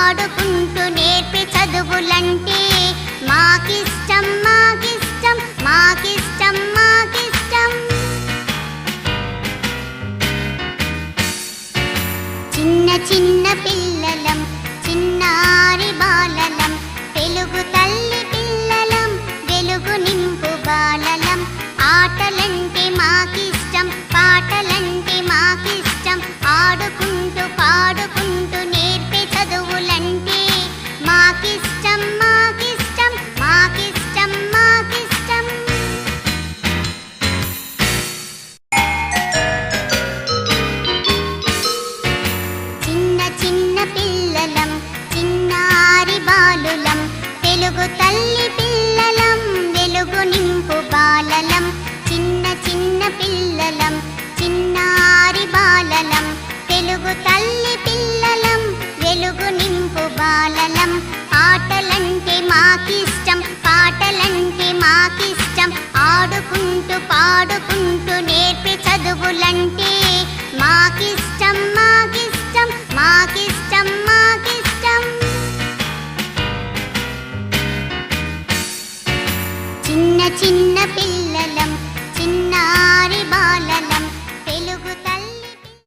ఆడుకుంటూ నేర్పే చదువులంటే మాకిష్టం మాకిష్టం మాకిష్టం మాకిష్టం. చిన్న చిన్న పిల్లలం చిన్నారి బాలలం తెలుగు తల్లి పిల్లలం వెలుగు నింపు బాలలం. ఆటలంటే మాకిష్టం పాటలంటే మాకిష్టం ఆడుకుంటూ పాడుకుంటూ నేర్పే చదువులంటే మాకిష్టం మాకిష్టం మాకిష్టం మాకిష్టం. చిన్న చిన్న పిల్లలం చిన్నారి బాలులం తెలుగు తల్లి పిల్లలం వెలుగు నింపు బాలలం. చిన్న చిన్న పిల్లలం చిన్నారి బాలలం తెలుగు తల్లి పిల్లలం వెలుగు నింపు బాలలం. ఆటలంటే మాకిష్టం పాటలంటే మాకిష్టం ఆడుకుంటూ పాడుకుంటూ నేర్పే చదువులంటే మాకిష్టం